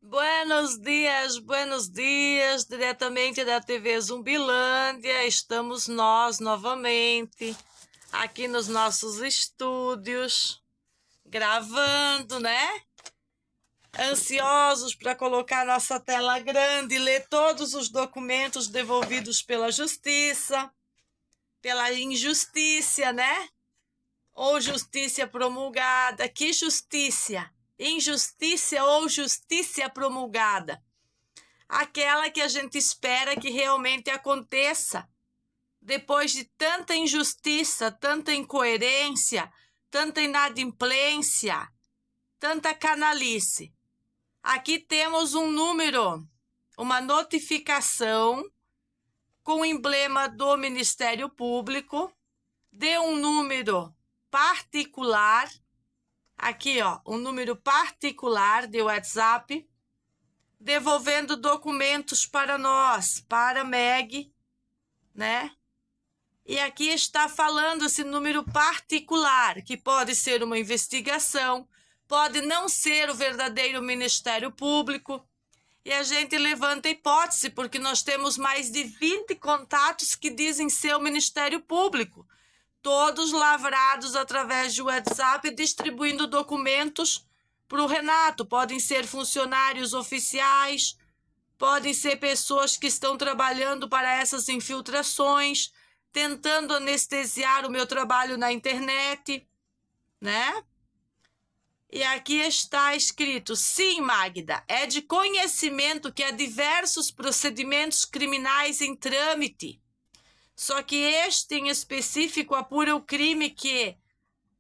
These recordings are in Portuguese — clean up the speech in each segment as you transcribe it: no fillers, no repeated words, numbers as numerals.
Buenos dias, diretamente da TV Zumbilândia. Estamos nós novamente aqui nos nossos estúdios, gravando, né? Ansiosos para colocar nossa tela grande e ler todos os documentos devolvidos pela justiça, pela injustiça, né? Ou justiça promulgada. Que justiça? Injustiça ou justiça promulgada? Aquela que a gente espera que realmente aconteça. Depois de tanta injustiça, tanta incoerência, tanta inadimplência, tanta canalice. Aqui temos um número, uma notificação com o emblema do Ministério Público, de um número particular, aqui ó, um número particular de WhatsApp, devolvendo documentos para nós, para a Meg, né? E aqui está falando esse número particular, que pode ser uma investigação, pode não ser o verdadeiro Ministério Público. E a gente levanta a hipótese, porque nós temos mais de 20 contatos que dizem ser o Ministério Público, todos lavrados através de WhatsApp, distribuindo documentos para o Renato. Podem ser funcionários oficiais, podem ser pessoas que estão trabalhando para essas infiltrações, tentando anestesiar o meu trabalho na internet, né? E aqui está escrito: sim, Magda, é de conhecimento que há diversos procedimentos criminais em trâmite. Só que este em específico apura o crime que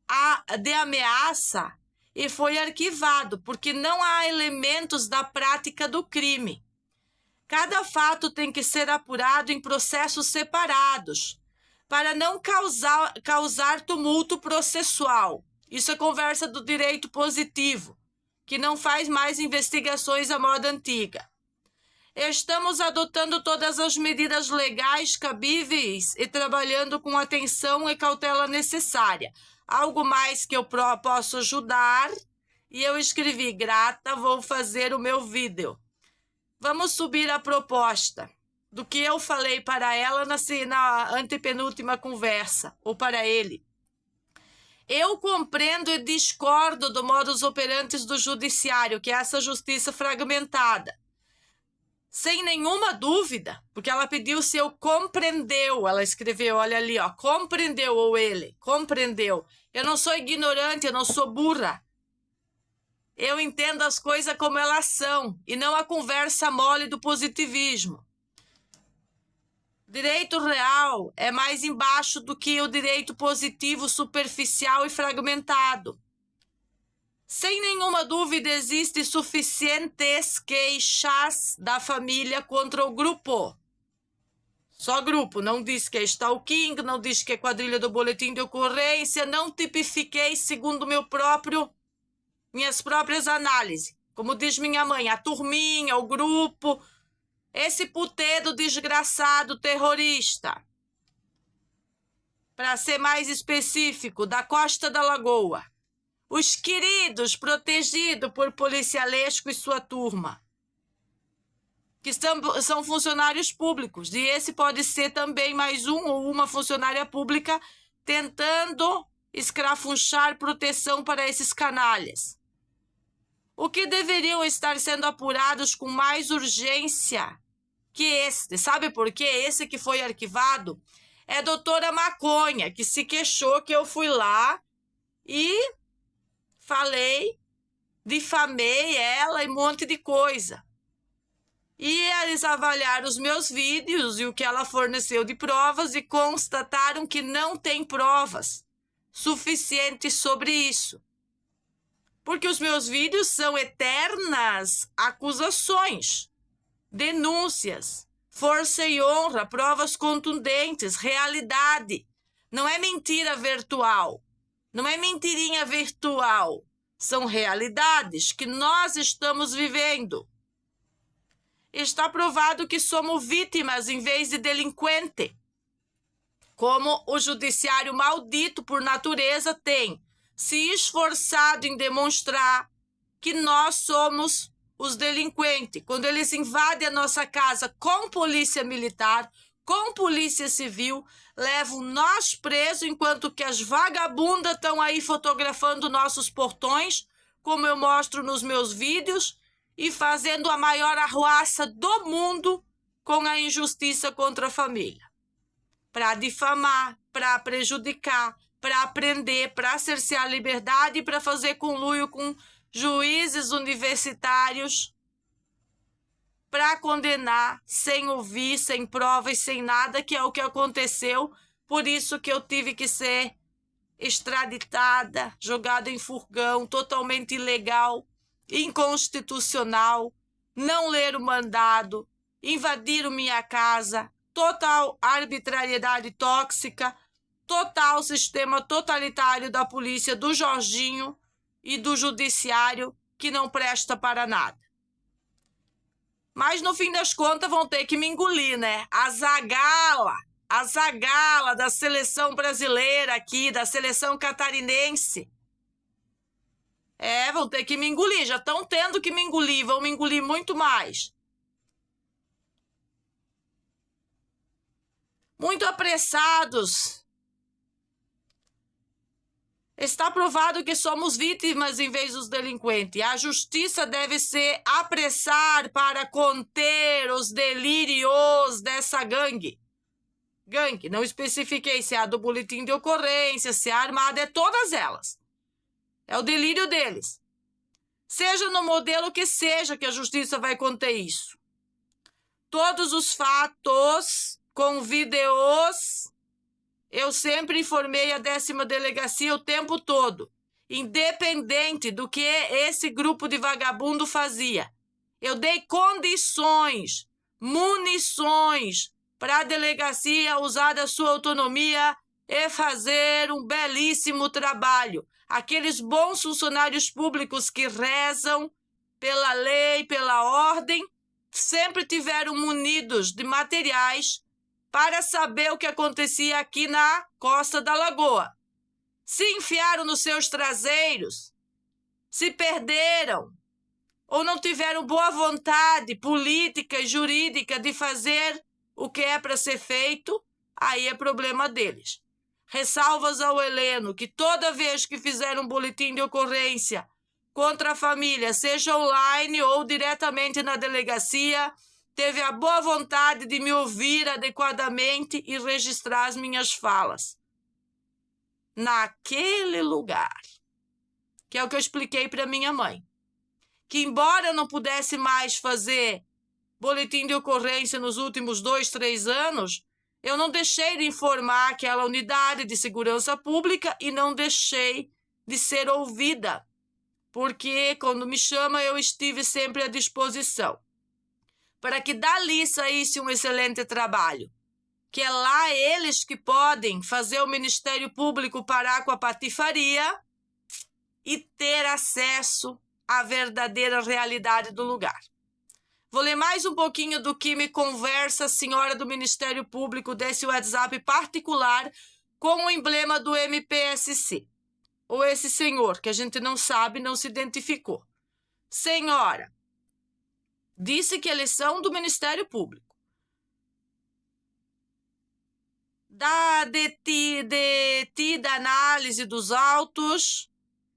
há de ameaça e foi arquivado, porque não há elementos da prática do crime. Cada fato tem que ser apurado em processos separados, para não causar tumulto processual. Isso é conversa do direito positivo, que não faz mais investigações à moda antiga. Estamos adotando todas as medidas legais cabíveis e trabalhando com atenção e cautela necessária. Algo mais que eu posso ajudar? E eu escrevi: grata, vou fazer o meu vídeo. Vamos subir a proposta do que eu falei para ela na antepenúltima conversa, ou para ele. Eu compreendo e discordo do modus operandi do judiciário, que é essa justiça fragmentada. Sem nenhuma dúvida, porque ela pediu se eu compreendeu, ela escreveu, olha ali, ó, compreendeu, ou ele, compreendeu. Eu não sou ignorante, eu não sou burra. Eu entendo as coisas como elas são, e não a conversa mole do positivismo. Direito real é mais embaixo do que o direito positivo, superficial e fragmentado. Sem nenhuma dúvida, existem suficientes queixas da família contra o grupo. Só grupo, não diz que é stalking, não diz que é quadrilha do boletim de ocorrência, não tipifiquei segundo minhas próprias análises. Como diz minha mãe, a turminha, o grupo, esse puteiro desgraçado terrorista. Para ser mais específico, da Costa da Lagoa. Os queridos protegidos por policialesco e sua turma, que são funcionários públicos. E esse pode ser também mais um ou uma funcionária pública tentando escrafunchar proteção para esses canalhas. O que deveriam estar sendo apurados com mais urgência que este. Sabe por quê? Esse que foi arquivado é a doutora Maconha, que se queixou que eu fui lá e falei, difamei ela e um monte de coisa. E eles avaliaram os meus vídeos e o que ela forneceu de provas e constataram que não tem provas suficientes sobre isso. Porque os meus vídeos são eternas acusações, denúncias, força e honra, provas contundentes, realidade. Não é mentira virtual. Não é mentirinha virtual, são realidades que nós estamos vivendo. Está provado que somos vítimas em vez de delinquente, como o judiciário maldito por natureza tem se esforçado em demonstrar que nós somos os delinquentes, quando eles invadem a nossa casa com polícia militar, com polícia civil, levam nós presos, enquanto que as vagabundas estão aí fotografando nossos portões, como eu mostro nos meus vídeos, e fazendo a maior arruaça do mundo com a injustiça contra a família. Para difamar, para prejudicar, para prender, para cercear a liberdade e para fazer conluio com juízes universitários, para condenar sem ouvir, sem provas, sem nada, que é o que aconteceu. Por isso que eu tive que ser extraditada, jogada em furgão, totalmente ilegal, inconstitucional, não ler o mandado, invadiram minha casa, total arbitrariedade tóxica, total sistema totalitário da polícia, do Jorginho e do judiciário, que não presta para nada. Mas, no fim das contas, vão ter que me engolir, né? A Zagala da seleção brasileira aqui, da seleção catarinense. Vão ter que me engolir. Já estão tendo que me engolir. Vão me engolir muito mais. Muito apressados. Está provado que somos vítimas em vez dos delinquentes. A justiça deve se apressar para conter os delírios dessa gangue. Não especifiquei se é a do boletim de ocorrência, se é a armada, é todas elas. É o delírio deles. Seja no modelo que seja que a justiça vai conter isso. Todos os fatos com vídeos, eu sempre informei a 10ª delegacia o tempo todo, independente do que esse grupo de vagabundo fazia. Eu dei condições, munições para a delegacia usar da sua autonomia e fazer um belíssimo trabalho. Aqueles bons funcionários públicos que rezam pela lei, pela ordem, sempre tiveram munidos de materiais para saber o que acontecia aqui na Costa da Lagoa. Se enfiaram nos seus traseiros, se perderam, ou não tiveram boa vontade política e jurídica de fazer o que é para ser feito, aí é problema deles. Ressalvas ao Heleno, que toda vez que fizer um boletim de ocorrência contra a família, seja online ou diretamente na delegacia, teve a boa vontade de me ouvir adequadamente e registrar as minhas falas naquele lugar, que é o que eu expliquei para minha mãe, que embora eu não pudesse mais fazer boletim de ocorrência nos últimos 2, 3 anos, eu não deixei de informar aquela unidade de segurança pública e não deixei de ser ouvida, porque quando me chama eu estive sempre à disposição, para que dali saísse um excelente trabalho, que é lá eles que podem fazer o Ministério Público parar com a patifaria e ter acesso à verdadeira realidade do lugar. Vou ler mais um pouquinho do que me conversa a senhora do Ministério Público desse WhatsApp particular com o emblema do MPSC. Ou esse senhor, que a gente não sabe, não se identificou. Senhora, disse que eles são do Ministério Público. Da detida análise dos autos,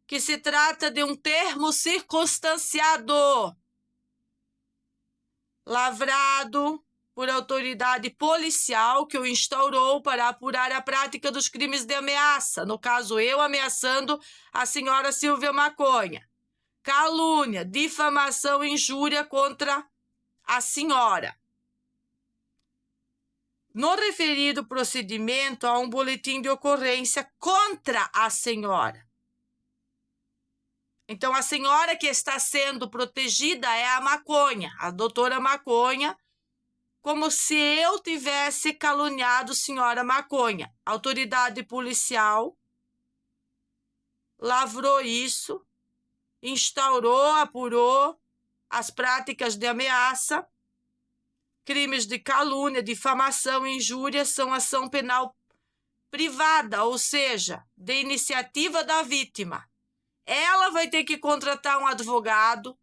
que se trata de um termo circunstanciado, lavrado por autoridade policial que o instaurou para apurar a prática dos crimes de ameaça, no caso eu ameaçando a senhora Silvia Maconha, calúnia, difamação e injúria contra a senhora. No referido procedimento, há um boletim de ocorrência contra a senhora. Então, a senhora que está sendo protegida é a Maconha, a doutora Maconha, como se eu tivesse caluniado a senhora Maconha. A autoridade policial lavrou isso, instaurou, apurou as práticas de ameaça. Crimes de calúnia, difamação e injúria são ação penal privada, ou seja, de iniciativa da vítima. Ela vai ter que contratar um advogado,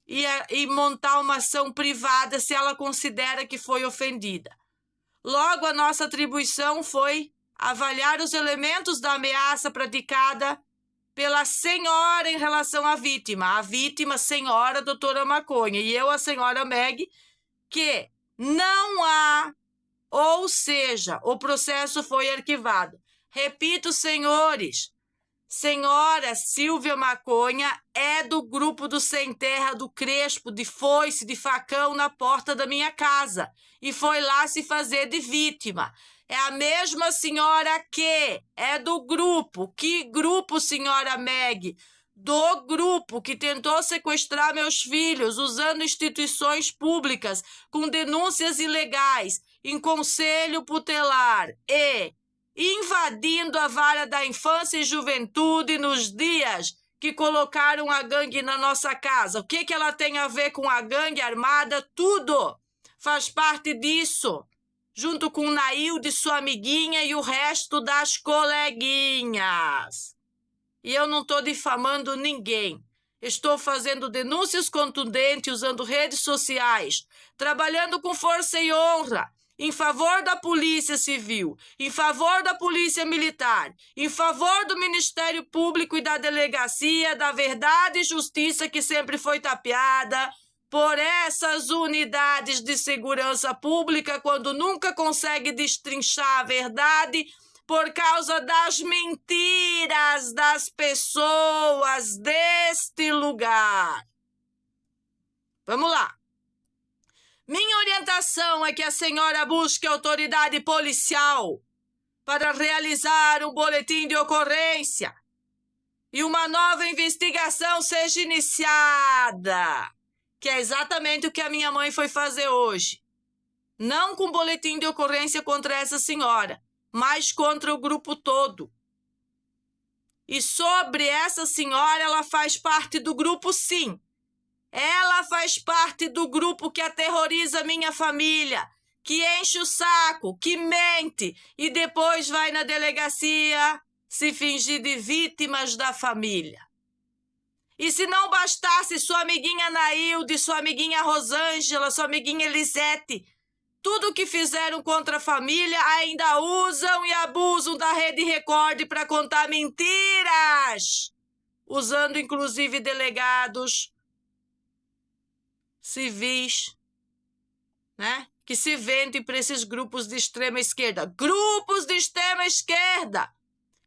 e montar uma ação privada se ela considera que foi ofendida. Logo, a nossa atribuição foi avaliar os elementos da ameaça praticada pela senhora em relação à vítima. A vítima, senhora doutora Maconha, e eu, a senhora Meg, que não há, ou seja, o processo foi arquivado. Repito, senhores, senhora Silvia Maconha é do grupo do Sem Terra, do Crespo, de foice, de facão na porta da minha casa e foi lá se fazer de vítima. É a mesma senhora que é do grupo. Que grupo, senhora Meg? Do grupo que tentou sequestrar meus filhos usando instituições públicas com denúncias ilegais em conselho tutelar e invadindo a vara da infância e juventude nos dias que colocaram a gangue na nossa casa. O que ela tem a ver com a gangue armada? Tudo faz parte disso, junto com Nailde, sua amiguinha, e o resto das coleguinhas. E eu não estou difamando ninguém. Estou fazendo denúncias contundentes, usando redes sociais, trabalhando com força e honra, em favor da Polícia Civil, em favor da Polícia Militar, em favor do Ministério Público e da Delegacia da Verdade e Justiça, que sempre foi tapeada por essas unidades de segurança pública, quando nunca consegue destrinchar a verdade por causa das mentiras das pessoas deste lugar. Vamos lá. Minha orientação é que a senhora busque autoridade policial para realizar um boletim de ocorrência e uma nova investigação seja iniciada, que é exatamente o que a minha mãe foi fazer hoje. Não com boletim de ocorrência contra essa senhora, mas contra o grupo todo. E sobre essa senhora, ela faz parte do grupo, sim. Ela faz parte do grupo que aterroriza minha família, que enche o saco, que mente e depois vai na delegacia se fingir de vítimas da família. E se não bastasse sua amiguinha Nailde, sua amiguinha Rosângela, sua amiguinha Elisete, tudo o que fizeram contra a família ainda usam e abusam da Rede Record para contar mentiras, usando inclusive delegados civis, né? Que se vendem para esses grupos de extrema esquerda. Grupos de extrema esquerda!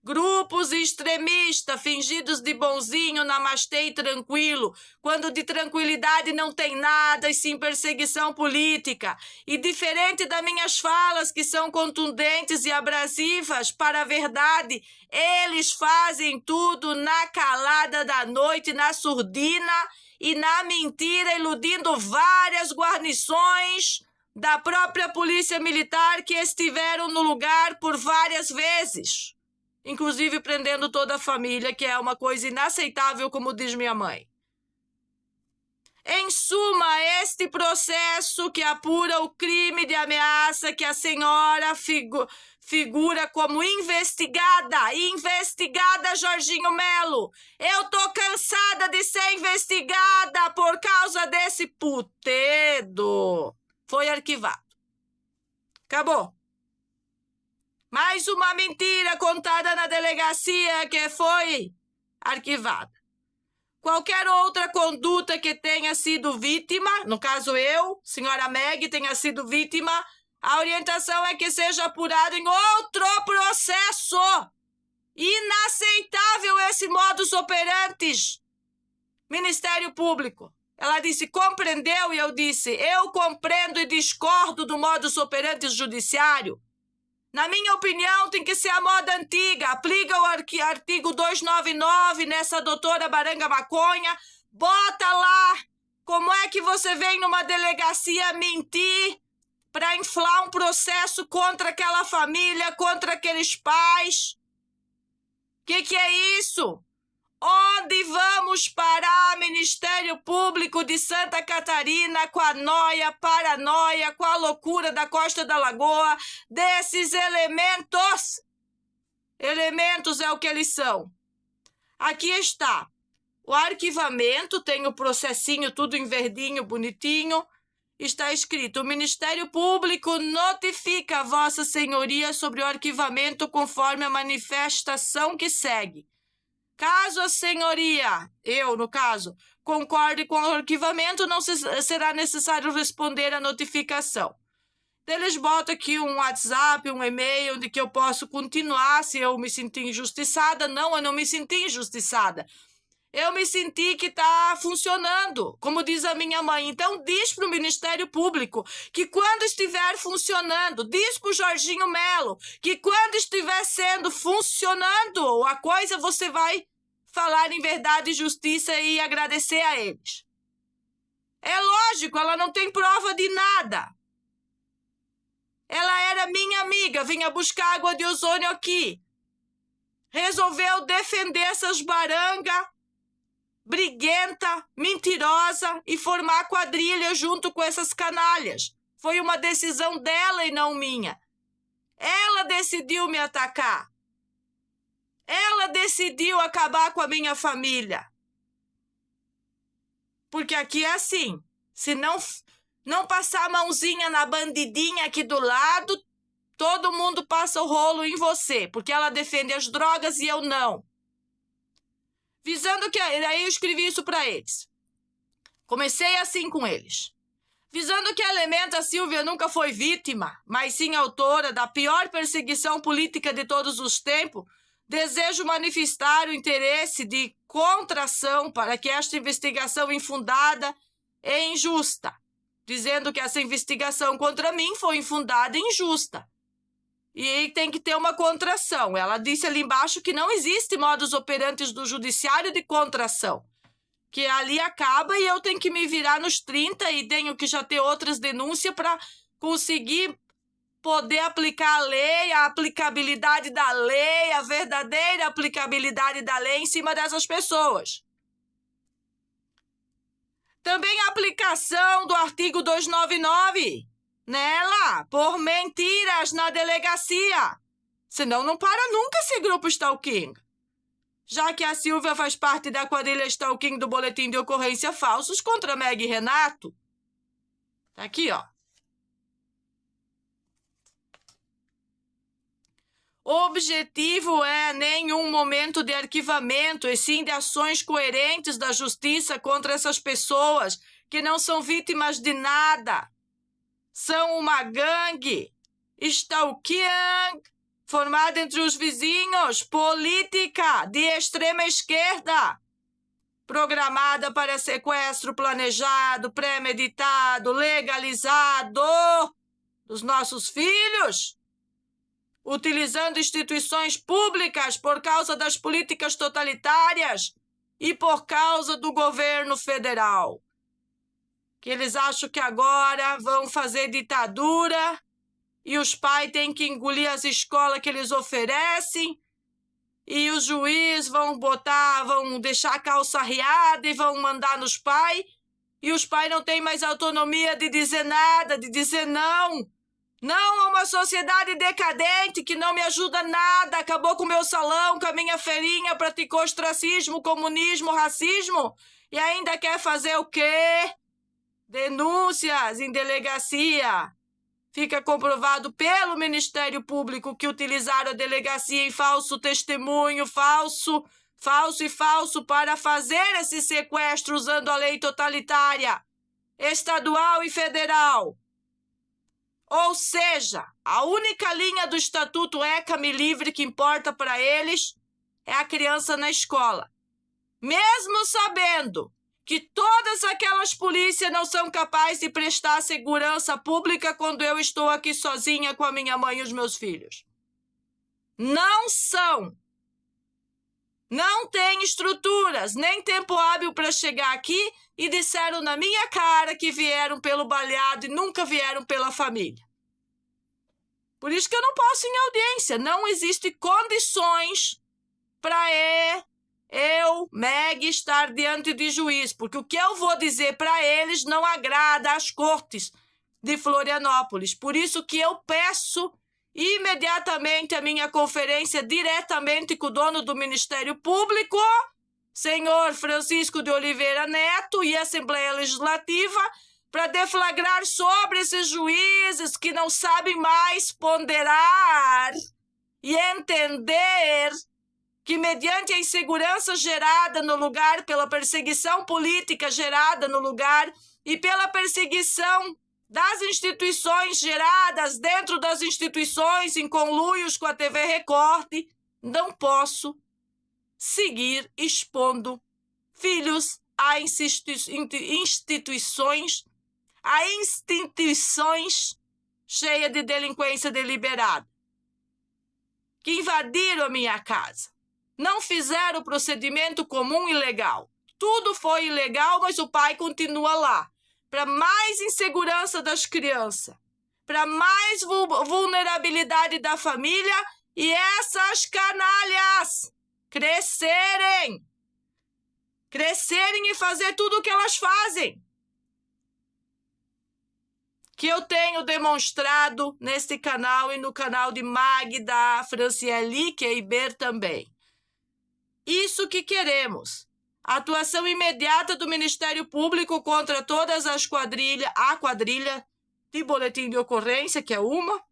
Grupos extremistas, fingidos de bonzinho, namastê e tranquilo, quando de tranquilidade não tem nada e sim perseguição política. E diferente das minhas falas, que são contundentes e abrasivas para a verdade, eles fazem tudo na calada da noite, na surdina e na mentira, iludindo várias guarnições da própria Polícia Militar que estiveram no lugar por várias vezes, inclusive prendendo toda a família, que é uma coisa inaceitável, como diz minha mãe. Em suma, este processo que apura o crime de ameaça que a senhora figura como investigada, Jorginho Melo. Eu tô cansada de ser investigada por causa desse putedo. Foi arquivado. Acabou. Mais uma mentira contada na delegacia que foi arquivada. Qualquer outra conduta que tenha sido vítima, no caso eu, senhora Meg, tenha sido vítima, a orientação é que seja apurado em outro processo. Inaceitável esse modus operandi. Ministério Público. Ela disse, compreendeu? E eu disse, eu compreendo e discordo do modus operandi judiciário. Na minha opinião, tem que ser a moda antiga. Aplica o artigo 299 nessa doutora Baranga Maconha. Bota lá como é que você vem numa delegacia mentir para inflar um processo contra aquela família, contra aqueles pais. Que é isso? Onde vamos parar, Ministério Público de Santa Catarina, com a noia, paranoia, com a loucura da Costa da Lagoa, desses elementos? Elementos é o que eles são. Aqui está O arquivamento tem o processinho tudo em verdinho, bonitinho. Está escrito: o Ministério Público notifica a Vossa Senhoria sobre o arquivamento conforme a manifestação que segue. Caso a senhoria, eu no caso, concorde com o arquivamento, não será necessário responder à notificação. Eles botam aqui um WhatsApp, um e-mail, onde que eu posso continuar se eu me sentir injustiçada. Não, eu não me senti injustiçada. Eu me senti que está funcionando, como diz a minha mãe. Então, diz para o Ministério Público que quando estiver funcionando, diz para o Jorginho Melo que quando estiver sendo funcionando a coisa, você vai falar em verdade e justiça e agradecer a eles. É lógico, ela não tem prova de nada. Ela era minha amiga, vinha buscar água de ozônio aqui. Resolveu defender essas barangas, briguenta, mentirosa e formar quadrilha junto com essas canalhas. Foi uma decisão dela e não minha. Ela decidiu me atacar. Ela decidiu acabar com a minha família. Porque aqui é assim, se não passar a mãozinha na bandidinha aqui do lado, todo mundo passa o rolo em você, porque ela defende as drogas e eu não. Visando que... Aí eu escrevi isso para eles. Comecei assim com eles. Visando que a Elementa Silvia nunca foi vítima, mas sim autora da pior perseguição política de todos os tempos, desejo manifestar o interesse de contração para que esta investigação infundada e injusta, dizendo que essa investigação contra mim foi infundada e injusta. E tem que ter uma contração. Ela disse ali embaixo que não existe modus operandi do judiciário de contração. Que ali acaba e eu tenho que me virar nos 30 e tenho que já ter outras denúncias para conseguir poder aplicar a lei, a aplicabilidade da lei, a verdadeira aplicabilidade da lei em cima dessas pessoas. Também a aplicação do artigo 299 nela, por mentiras na delegacia. Senão não para nunca esse grupo stalking. Já que a Silvia faz parte da quadrilha stalking do boletim de ocorrência falsos contra Meg e Renato. Tá aqui, ó. O objetivo é nenhum momento de arquivamento, e sim de ações coerentes da justiça contra essas pessoas que não são vítimas de nada. São uma gangue, stalking, formada entre os vizinhos, política de extrema esquerda, programada para sequestro planejado, premeditado, legalizado dos nossos filhos, utilizando instituições públicas por causa das políticas totalitárias e por causa do governo federal. Que eles acham que agora vão fazer ditadura e os pais têm que engolir as escolas que eles oferecem e os juízes vão deixar a calça riada e vão mandar nos pais e os pais não têm mais autonomia de dizer nada, de dizer não. Não a uma sociedade decadente que não me ajuda nada, acabou com o meu salão, com a minha feirinha, praticou ostracismo, comunismo, racismo e ainda quer fazer o quê? Denúncias em delegacia. Fica comprovado pelo Ministério Público que utilizaram a delegacia em falso testemunho, falso para fazer esse sequestro usando a lei totalitária, estadual e federal. Ou seja, a única linha do Estatuto ECA-me livre que importa para eles é a criança na escola. Mesmo sabendo que todas aquelas polícias não são capazes de prestar segurança pública quando eu estou aqui sozinha com a minha mãe e os meus filhos. Não são. Não tem estruturas, nem tempo hábil para chegar aqui e disseram na minha cara que vieram pelo baleado e nunca vieram pela família. Por isso que eu não posso ir em audiência. Não existem condições para eu, Meg, estar diante de juiz, porque o que eu vou dizer para eles não agrada às cortes de Florianópolis. Por isso que eu peço imediatamente a minha conferência diretamente com o dono do Ministério Público senhor Francisco de Oliveira Neto e a Assembleia Legislativa para deflagrar sobre esses juízes que não sabem mais ponderar e entender que, mediante a insegurança gerada no lugar, pela perseguição política gerada no lugar e pela perseguição das instituições geradas dentro das instituições em conluios com a TV Record, não posso seguir expondo filhos a instituições cheias de delinquência deliberada, que invadiram a minha casa. Não fizeram o procedimento comum e legal. Tudo foi ilegal, mas o pai continua lá. Para mais insegurança das crianças, para mais vulnerabilidade da família e essas canalhas crescerem e fazer tudo o que elas fazem. Que eu tenho demonstrado neste canal e no canal de Magda, Franciele, que é Iber também. Isso que queremos. A atuação imediata do Ministério Público contra todas as quadrilhas, a quadrilha de boletim de ocorrência, que é uma,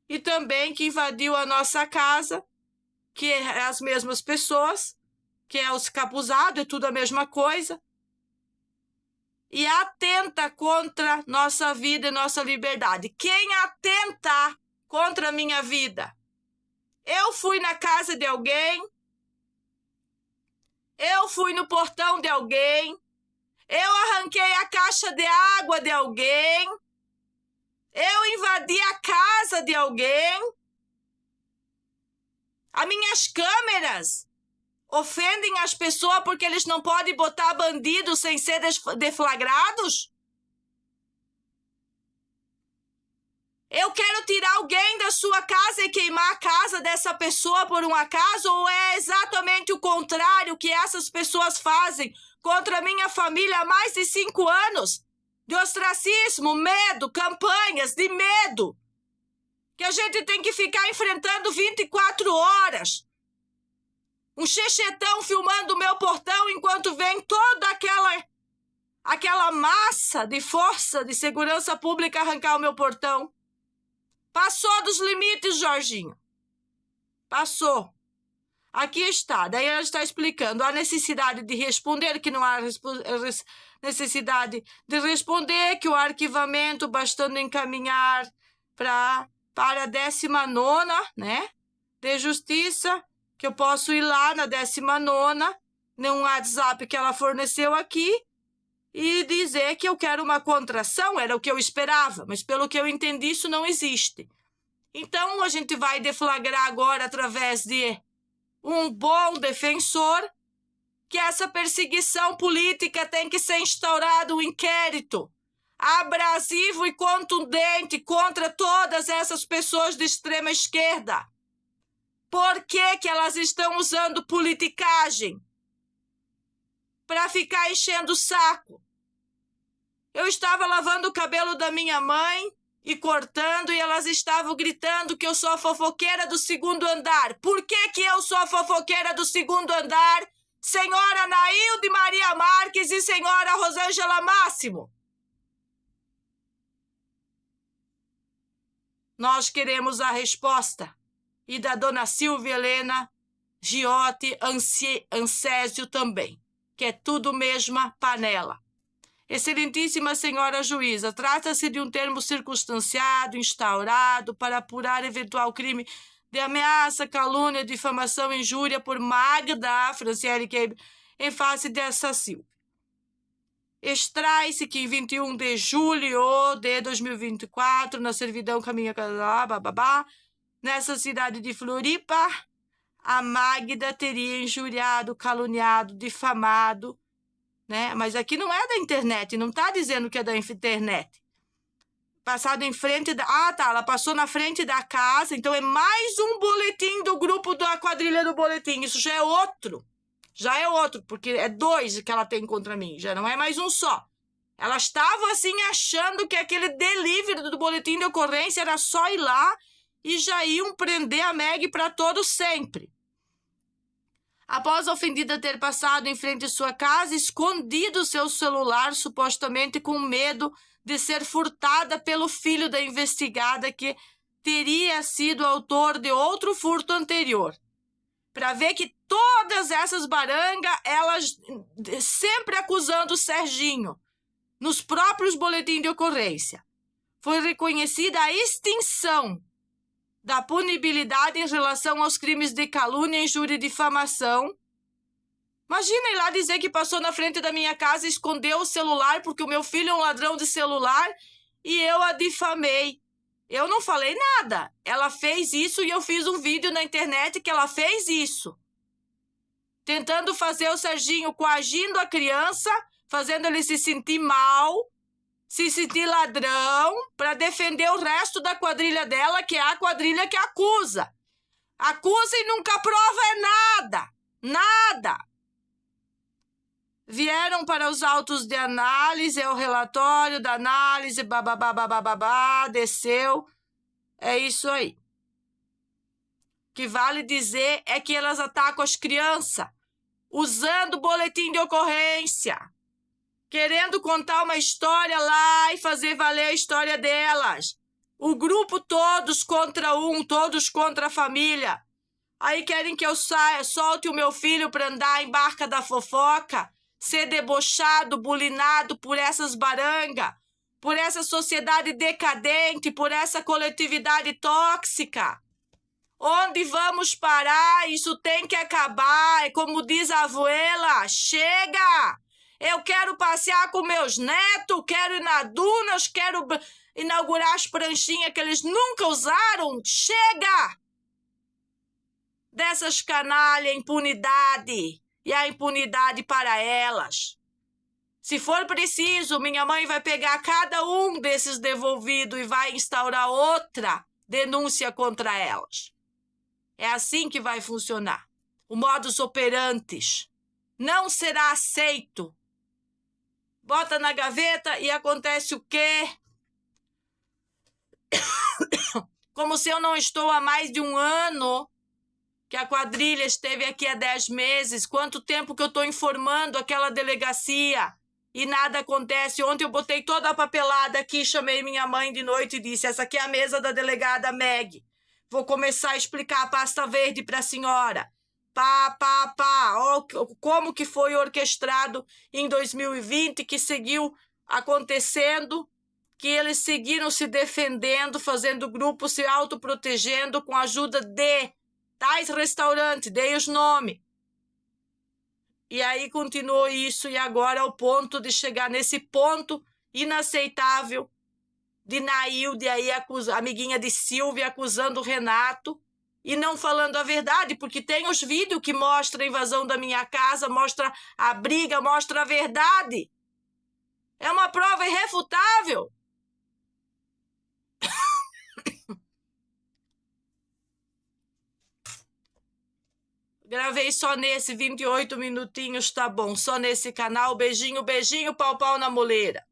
e também que invadiu a nossa casa, que é as mesmas pessoas, que é os capuzados, é tudo a mesma coisa, e atenta contra nossa vida e nossa liberdade. Quem atenta contra a minha vida? Eu fui na casa de alguém, eu fui no portão de alguém, eu arranquei a caixa de água de alguém, eu invadi a casa de alguém. As minhas câmeras ofendem as pessoas porque eles não podem botar bandidos sem ser deflagrados? Eu quero tirar alguém da sua casa e queimar a casa dessa pessoa por um acaso? Ou é exatamente o contrário que essas pessoas fazem contra a minha família há mais de 5 anos? De ostracismo, medo, campanhas de medo, que a gente tem que ficar enfrentando 24 horas. Um xexetão filmando o meu portão enquanto vem toda aquela massa de força de segurança pública arrancar o meu portão. Passou dos limites, Jorginho. Passou. Aqui está. Daí ela está explicando a necessidade de responder, que não há necessidade de responder, que o arquivamento, bastando encaminhar para a 19ª, né, de Justiça, que eu posso ir lá na 19ª, num WhatsApp que ela forneceu aqui, e dizer que eu quero uma contração, era o que eu esperava, mas pelo que eu entendi, isso não existe. Então, a gente vai deflagrar agora, através de um bom defensor, que essa perseguição política tem que ser instaurado um inquérito abrasivo e contundente contra todas essas pessoas de extrema esquerda. Por que elas estão usando politicagem para ficar enchendo o saco? Eu estava lavando o cabelo da minha mãe e cortando, e elas estavam gritando que eu sou a fofoqueira do 2º andar. Por que eu sou a fofoqueira do 2º andar, senhora Nailde Maria Marques e senhora Rosângela Máximo? Nós queremos a resposta. E da dona Silvia Helena Giotti Ancésio também, que é tudo mesma panela. Excelentíssima senhora juíza, trata-se de um termo circunstanciado, instaurado, para apurar eventual crime de ameaça, calúnia, difamação, injúria por Magda Franciele Queibe, em face dessa Silvia. Extrai-se que em 21 de julho de 2024, na servidão Caminha bababá, nessa cidade de Floripa, a Magda teria injuriado, caluniado, difamado, né? Mas aqui não é da internet, não está dizendo que é da internet. Passado em frente da... Ah, tá, ela passou na frente da casa, então é mais um boletim do grupo da quadrilha do boletim. Isso já é outro, porque é 2 que ela tem contra mim, já não é mais um só. Ela estava assim achando que aquele delivery do boletim de ocorrência era só ir lá e já iam prender a Meg para todo sempre. Após a ofendida ter passado em frente à sua casa, escondido seu celular, supostamente com medo de ser furtada pelo filho da investigada, que teria sido autor de outro furto anterior. Para ver que todas essas barangas, elas sempre acusando o Serginho, nos próprios boletins de ocorrência. Foi reconhecida a extinção da punibilidade em relação aos crimes de calúnia, injúria e difamação. Imagina ir lá dizer que passou na frente da minha casa e escondeu o celular porque o meu filho é um ladrão de celular e eu a difamei. Eu não falei nada. Ela fez isso e eu fiz um vídeo na internet que ela fez isso. Tentando fazer o Serginho, coagindo a criança, fazendo ele se sentir mal, se sentir ladrão, para defender o resto da quadrilha dela, que é a quadrilha que acusa. Acusa e nunca prova é nada. Nada. Vieram para os autos de análise, é o relatório da análise, babá, desceu. É isso aí. O que vale dizer é que elas atacam as crianças, usando o boletim de ocorrência, querendo contar uma história lá e fazer valer a história delas. O grupo todos contra um, todos contra a família. Aí querem que eu saia, solte o meu filho para andar em barca da fofoca, ser debochado, bulinado por essas barangas, por essa sociedade decadente, por essa coletividade tóxica. Onde vamos parar? Isso tem que acabar. É como diz a abuela, chega! Eu quero passear com meus netos, quero ir na dunas, quero inaugurar as pranchinhas que eles nunca usaram. Chega! Dessas canalhas, impunidade. E a impunidade para elas. Se for preciso, minha mãe vai pegar cada um desses devolvidos e vai instaurar outra denúncia contra elas. É assim que vai funcionar. O modus operandi não será aceito. Bota na gaveta e acontece o quê? Como se eu não estou há mais de um ano, que a quadrilha esteve aqui há 10 meses. Quanto tempo que eu estou informando aquela delegacia e nada acontece. Ontem eu botei toda a papelada aqui, chamei minha mãe de noite e disse, essa aqui é a mesa da delegada Meg. Vou começar a explicar a pasta verde para a senhora. Ó, como que foi orquestrado em 2020, que seguiu acontecendo, que eles seguiram se defendendo, fazendo grupo, se autoprotegendo com a ajuda de tais restaurantes, dei os nomes. E aí continuou isso, e agora é o ponto de chegar nesse ponto inaceitável de Nailde, aí amiguinha de Silvia, acusando o Renato e não falando a verdade, porque tem os vídeos que mostram a invasão da minha casa, mostra a briga, mostra a verdade. É uma prova irrefutável. Gravei só nesse 28 minutinhos, tá bom, só nesse canal. Beijinho, beijinho, pau, pau na moleira.